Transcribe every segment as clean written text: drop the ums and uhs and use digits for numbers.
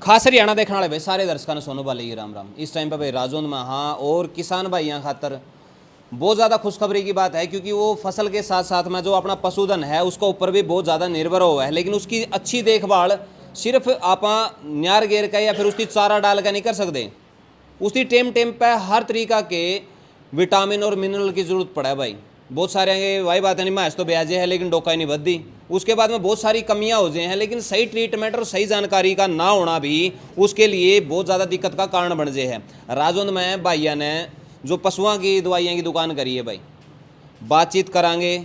खास हरियाणा देखने वाले भाई सारे दर्शकों ने सोनू भाई राम राम। इस टाइम पे भाई राजौंद में हाँ और किसान भाइयों खातर बहुत ज़्यादा खुशखबरी की बात है, क्योंकि वो फसल के साथ साथ में जो अपना पशुधन है उसका ऊपर भी बहुत ज़्यादा निर्भर हुआ है। लेकिन उसकी अच्छी देखभाल सिर्फ आप न्यार गेर का या फिर उसकी चारा डाल का नहीं कर सकते। उसकी टेम टेम पे हर तरीका के विटामिन और मिनरल की जरूरत पड़ा है भाई। बहुत सारे वही बात है नहीं, मैच तो ब्याजे है लेकिन डोका ही नहीं बद्दी। उसके बाद में बहुत सारी कमियां हो जाए हैं, लेकिन सही ट्रीटमेंट और सही जानकारी का ना होना भी उसके लिए बहुत ज़्यादा दिक्कत का कारण बन जाए है। राजौंद में भाइया ने जो पशुओं की दवाइयाँ की दुकान करी है भाई, बातचीत करांगे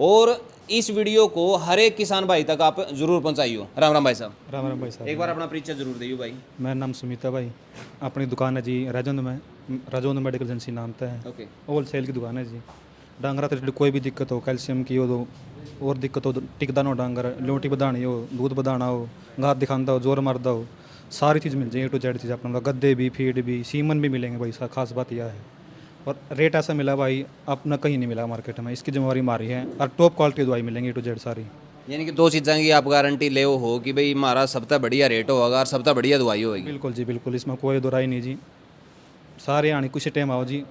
और इस वीडियो को हर एक किसान भाई तक आप जरूर पहुंचाइयो। राम राम भाई साहब। राम राम भाई साहब। एक बार अपना परिचय जरूर दियो भाई। मेरा नाम सुमिता भाई, अपनी दुकान है जी राजौंद में, राजौंद मेडिकल एजेंसी नाम तो है। ओके। होल सेल की दुकान है जी। डांगरा तो कोई भी दिक्कत हो, कैल्शियम की हो तो और दिक्कत हो, टिकदा ना हो डांगर, लोटी बढ़ानी हो, दूध बढ़ाना हो, घात दिखाता हो, जोर मारदा हो, सारी चीज़ मिल जाएगी। A to Z चीज़ अपना गद्दे भी, फीड भी, सीमन भी मिलेंगे भाई। खास बात यह है और रेट ऐसा मिला भाई अपना कहीं नहीं मिला मार्केट में, इसकी जिम्मेवारी हमारी है। और टॉप क्वालिटी दवाई मिलेंगी A to Z सारी। यानी कि दो चीज़ों की आप गारंटी ले हो कि भाई हमारा सबसे बढ़िया रेट होगा और सबसे बढ़िया दवाई होगी। बिल्कुल जी बिल्कुल, इसमें कोई दोराई नहीं जी। सारे आने कुछ टाइम आओ जी,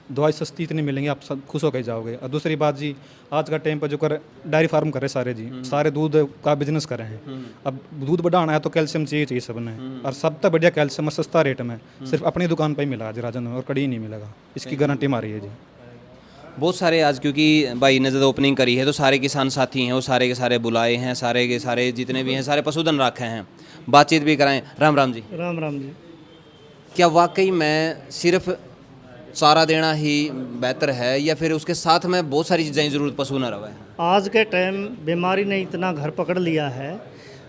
दवाई सस्ती इतनी मिलेंगी आप सब खुश होकर जाओगे। और दूसरी बात जी, आज का टाइम पर जो कर डायरी फार्म करे सारे जी, सारे दूध का बिजनेस करे हैं। अब दूध बढ़ाना है तो कैल्शियम चाहिए सबने, और सबसे बढ़िया कैल्शियम सस्ता रेट में सिर्फ अपनी दुकान पर ही मिला आज राजन में, और कड़ी नहीं मिलेगा। इसकी गारंटी हमारी है जी। बहुत सारे आज क्योंकि भाई ने जब ओपनिंग करी है तो सारे किसान साथी हैं, वो सारे के सारे बुलाए हैं, सारे के सारे जितने भी हैं सारे पशुधन रखे हैं, बातचीत भी कराएं। राम राम जी। राम राम जी। क्या वाकई में सिर्फ चारा देना ही बेहतर है या फिर उसके साथ में बहुत सारी चीज़ें ज़रूरत पशु न रहे? आज के टाइम बीमारी ने इतना घर पकड़ लिया है,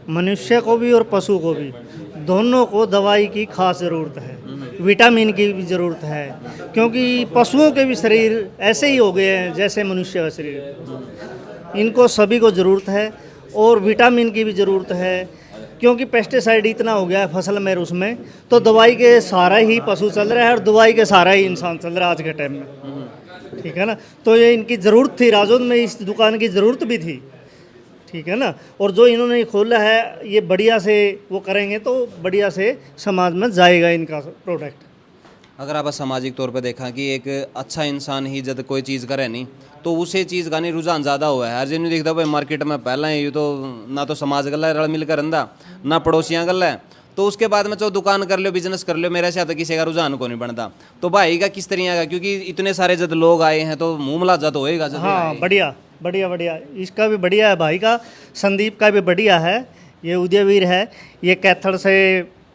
मनुष्य को भी और पशु को भी, दोनों को दवाई की खास ज़रूरत है, विटामिन की भी ज़रूरत है। क्योंकि पशुओं के भी शरीर ऐसे ही हो गए हैं जैसे मनुष्य का शरीर, इनको सभी को ज़रूरत है और विटामिन की भी ज़रूरत है। क्योंकि पेस्टिसाइड इतना हो गया है फसल में, उसमें तो दवाई के सहारा ही पशु चल रहा है और दवाई के सहारा ही इंसान चल रहा है आज के टाइम में। ठीक है ना, तो ये इनकी ज़रूरत थी, राजौंद में इस दुकान की ज़रूरत भी थी। ठीक है ना, और जो इन्होंने खोला है ये बढ़िया से वो करेंगे तो बढ़िया से समाज में जाएगा इनका प्रोडक्ट। अगर आप सामाजिक तौर पर देखा कि एक अच्छा इंसान ही जब कोई चीज़ करे नहीं तो उसे चीज़ का नहीं रुझान ज़्यादा हुआ है। हर जिन देखता भाई मार्केट में पहला ही तो ना तो समाज गल है रल मिलकर रंदा, ना पड़ोसियाँ गल है, तो उसके बाद में चाहे दुकान कर लो, बिजनेस कर लो, मेरे से तो किसी का रुझान को नहीं बनता। तो भाई का किस तरह का, क्योंकि इतने सारे जब लोग आए हैं तो मुँह मिला जद होएगा। हाँ बढ़िया बढ़िया बढ़िया, इसका भी बढ़िया है भाई का, संदीप का भी बढ़िया है, ये उदयवीर है, ये कैथड़ से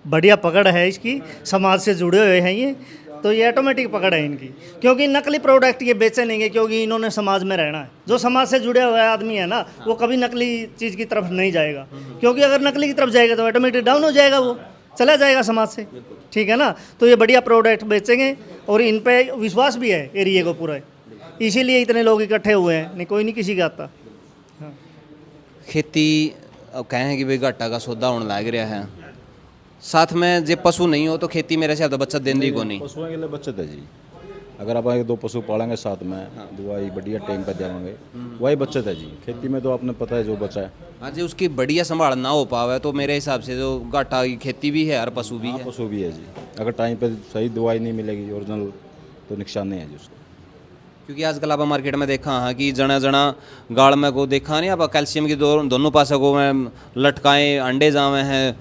बढ़िया पकड़ है इसकी, समाज से जुड़े हुए हैं ये, तो ये ऑटोमेटिक पकड़ है इनकी। क्योंकि नकली प्रोडक्ट ये बेचे नहीं, क्योंकि इन्होंने समाज में रहना है। जो समाज से जुड़े हुए आदमी है ना, वो कभी नकली चीज़ की तरफ नहीं जाएगा, क्योंकि अगर नकली की तरफ जाएगा तो ऑटोमेटिक डाउन हो जाएगा, वो चला जाएगा समाज से। ठीक है ना, तो ये बढ़िया प्रोडक्ट बेचेंगे और इन पे विश्वास भी है एरिया को पूरा, इसीलिए इतने लोग इकट्ठे हुए हैं, नहीं कोई नहीं किसी का आता। हाँ। खेती अब कहें कि भाई घाटा का सौदा होने लग रहा है, साथ में जे पशु नहीं हो तो खेती मेरे से तो बचत देंदी को नहीं। पशुओं के लिए बचत है जी। अगर आप एक दो पशु पालेंगे साथ में, दवाई बढ़िया टाइम पर देवाएंगे, वही बचत है जी। खेती में तो आपने पता है जो बचा है। हाँ जी, उसकी बढ़िया संभाल ना हो पावे तो मेरे हिसाब से जो घाटा की खेती भी है और पशु भी है। पशु भी है जी। अगर टाइम पे सही दवाई नहीं मिलेगी ओरिजिनल तो नुकसान नहीं है जी उसका। क्योंकि आजकल आप मार्केट में देखा हाँ कि जना जना गाड़ में को देखा नहीं आप, कैल्शियम की दोनों पासे को में लटकाएँ अंडे जावे हैं,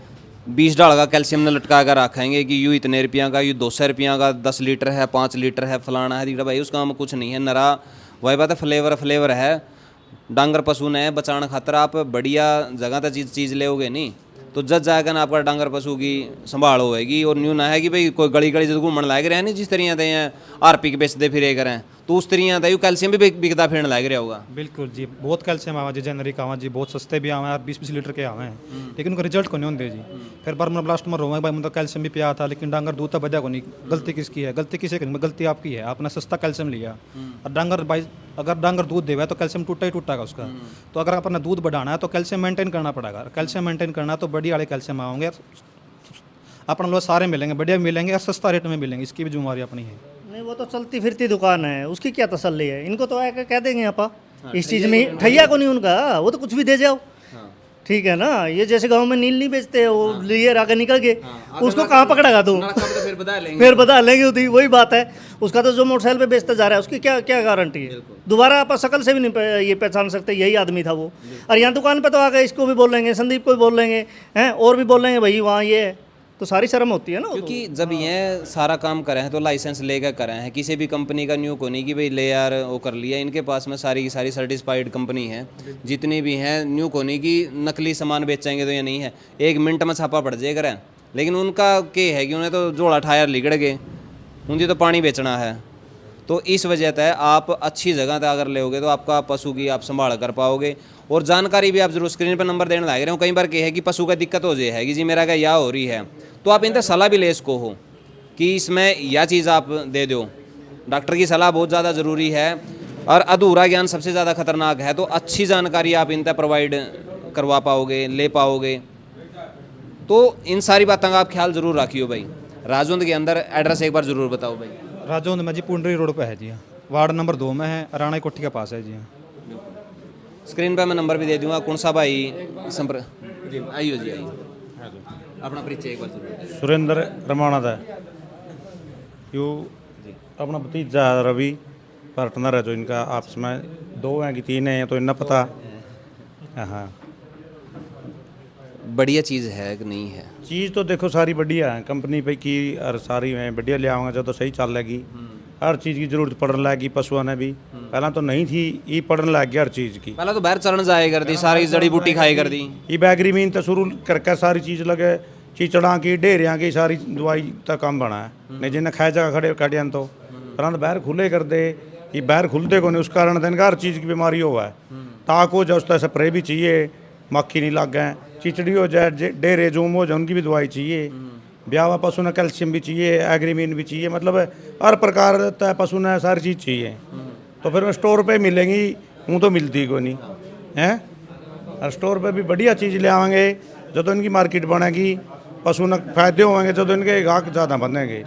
20 डाल का कैल्शियम ने लटका कर रखेंगे कि यूँ इतने रुपया का, यूँ 200 रुपया का 10 लीटर है, 5 लीटर है, फलाना है दीड़ा भाई, उसका हम कुछ नहीं है। नरा वही बात है, फ्लेवर है। डांगर पशु ने बचाने खातर आप बढ़िया जगह तक चीज़ लेओगे नहीं तो जज जाएगा ना आपका डांगर पशु की संभाल होएगी। और न्यू ना है कि भाई कोई गली गली जब घूमने लायक रहे नहीं, जिस तरह दे आरपी के बेचते फिरे करें तो उस तरह का कैल्शियम भी बिकता फिरने लायक रहा होगा। बिल्कुल जी, बहुत कैल्शियम आवा जी, जेनरिक आवा जी, बहुत सस्ते भी आवे, 20-20 लीटर के आवे हैं, लेकिन उनका रिजल्ट को नहीं होते जी। फिर बर्मर ब्लास्ट में रोवे भाई, मतलब कैल्शियम भी पिया था लेकिन डांगर दूध तो बजा को नहीं। गलती किसकी है? गलती किसे करेंगे? गलती आपकी है, आपने सस्ता कैल्शियम लिया। और डांगर भाई अगर डांगर दूध देगा तो कैल्शियम टूटा ही टूटेगा उसका। तो अगर अपना दूध बढ़ाना है तो कैल्शियम मेंटेन करना पड़ेगा। कैल्शियम मेंटेन करना तो बढ़िया वाले कैल्शियम आओगे, अपना लोग सारे मिलेंगे, बढ़िया मिलेंगे और सस्ता रेट में मिलेंगे, इसकी भी जिम्मेवारी अपनी है। नहीं वो तो चलती फिरती दुकान है, उसकी क्या तसल्ली है? इनको तो आके कह देंगे आप इस चीज़ में ठैया को नहीं उनका, वो तो कुछ भी दे जाओ। ठीक है ना। ये जैसे गांव में नील नहीं बेचते हैं, वो लिए आगे निकल गए, उसको कहाँ पकड़ेगा तू, नलका में तो फिर बता लेंगे। फिर बता लेंगे उधर, वही बात है। उसका तो जो मोटरसाइकिल पे बेचता जा रहा है उसकी क्या क्या गारंटी है, दोबारा आप शक्ल से भी नहीं ये पहचान सकते यही आदमी था वो। और यहाँ दुकान पे तो आ गए, इसको भी बोल लेंगे, संदीप को भी बोल लेंगे हैं, और भी बोल लेंगे भाई वहाँ ये है, तो सारी शर्म होती है ना। क्योंकि जब ये सारा काम करे हैं तो लाइसेंस लेकर करे हैं, किसी भी कंपनी का न्यू को नहीं कि भाई ले यार वो कर लिया। इनके पास में सारी की सारी सर्टिफाइड कंपनी है जितनी भी हैं, न्यू को नहीं कि नकली सामान बेचेंगे तो ये नहीं है, 1 मिनट में छापा पड़ जाए करें। लेकिन उनका क्या है कि उन्हें तो जोड़ा टायर लिगड़ गए, उन्हें तो पानी बेचना है। तो इस वजह से आप अच्छी जगह तक अगर लेोगे तो आपका पशु की आप संभाल कर पाओगे। और जानकारी भी आप जरूर स्क्रीन पर नंबर देने लग रहे हो। कई बार क्या है कि पशु का दिक्कत हो जाए है कि जी मेरा क्या या हो रही है, तो आप इनसे सलाह भी ले इसको हो कि इसमें यह चीज़ आप दे दो। डॉक्टर की सलाह बहुत ज़्यादा ज़रूरी है, और अधूरा ज्ञान सबसे ज़्यादा खतरनाक है। तो अच्छी जानकारी आप इन तक प्रोवाइड करवा पाओगे, ले पाओगे। तो इन सारी बातों का आप ख्याल ज़रूर रखियो भाई। राजौंद के अंदर एड्रेस एक बार ज़रूर बताओ भाई। राजौंद में जी पुंडरी रोड पे है जी, वार्ड नंबर 2 में है, राणा कोठी के पास है जी। स्क्रीन पर मैं नंबर भी दे दूंगा, कौन सा भाई संपर्क जी। आइयो जी, आइए अपना परिचय एक बार जरूर। सुरेंद्र रमाना था यो अपना भतीजा रवि पार्टनर है जो इनका आपस में 2 हैं कि 3 हैं तो इन्हें पता। हाँ बढ़िया चीज़ है कि नहीं है? चीज़ तो देखो सारी बढ़िया है, कंपनी पे की और सारी में बढ़िया ले आऊँगा जो तो सही चल लगी। हर चीज़ की जरूरत पड़ने लगी पशुओं ने भी, पहला तो नहीं थी, ये पड़ने लग गया हर चीज़ की। पहले तो बाहर चरण जाए कर दी, सारी जड़ी बूटी खाई कर दी। ये बैगरी मीन तो शुरू करके सारी चीज़ लगे, चिचड़ा की ढेरियाँ की सारी दवाई तक काम बना है। नहीं जिन्हें खाए जगह खड़े कटियन तो पर बाहर खुले कर दे, ये बाहर खुलते को नहीं, उस कारण इनका हर चीज़ की बीमारी हुआ है। ताक हो जाए उस तरह स्प्रे भी चाहिए, मक्खी नहीं लग गए, चिचड़ी हो जाए, डेरे जूम हो जाए उनकी भी दवाई चाहिए, ब्यावा पशु ने कैल्शियम भी चाहिए, एग्रीमीन भी चाहिए, मतलब हर प्रकार तय पशु ने सारी चीज़ चाहिए। तो फिर स्टोर पे मिलेंगी, यूँ तो मिलती को नहीं हैं। और स्टोर पे भी बढ़िया चीज़ ले आएंगे जो तो इनकी मार्केट बनेगी, पशु न फायदे होंगे जो तो इनके गाहक ज़्यादा बनेंगे।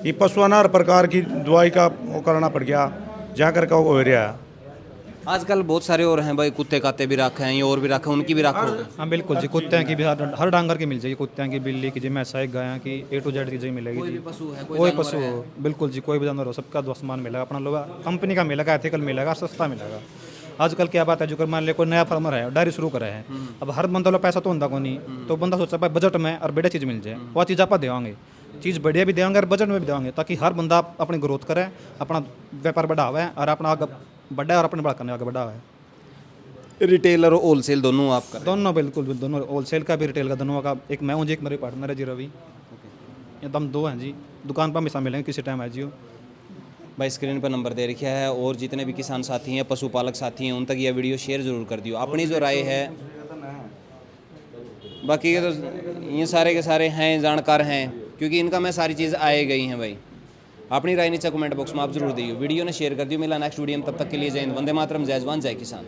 ये पशु हर प्रकार की दवाई का वो करना पड़ गया, जा कर का हो रहा है। आजकल बहुत सारे और हैं भाई, कुत्ते काते भी रखे हैं, ये और भी रखे हैं, उनकी भी रखो। हाँ बिल्कुल जी, कुत्ते की भी हर डांगर की मिल जाएगी, कुत्ते की, बिल्ली की जी, भैंसा की, गाय की, A to Z की जी मिलेगी जी। पशु है, कोई पशु हो, बिल्कुल जी, कोई भी जानवर हो, सबका सामान मिलेगा अपना, लोग कंपनी का मिलेगा, एथिकल मिलेगा, सस्ता मिलेगा। आजकल क्या बात है, जो मान ले कोई नया फार्मर है, डायरी शुरू करे है, अब हर बंदा लो पैसा तो होता को नहीं, तो बंदा सोचता है बजट में और बढ़िया चीज़ मिल जाए, वह चीज़ आप देंगे, चीज़ बढ़िया भी देंगे और बजट में भी देंगे, ताकि हर बंदा अपनी ग्रोथ करे, अपना व्यापार बढ़ावे और अपना आगे बढ़ा और अपने बड़ा करने आगे बढ़ावे। रिटेल और होलसेल दोनों आप कर? दोनों बिल्कुल, दोनों, होलसेल का भी, रिटेल का, दोनों का। एक मैं हूँ जी, एक मेरे पार्टनर है जी रवि, एकदम 2 हैं जी। दुकान पर हमेशा मिलेंगे, किसी टाइम है जी। भाई स्क्रीन पर नंबर दे रखा है, और जितने भी किसान साथी हैं, पशुपालक साथी हैं, उन तक यह वीडियो शेयर जरूर कर दियो। अपनी जो राय है, बाकी के तो ये सारे के सारे हैं, जानकार हैं, क्योंकि इनका मैं सारी चीज़ आए गई हैं भाई। अपनी राय नीचे कमेंट बॉक्स में आप जरूर दियो, वीडियो ने शेयर कर दियो। मिला नेक्स्ट वीडियो में, तब तक के लिए जय हिंद, वंदे मातरम, जय जवान, जय किसान।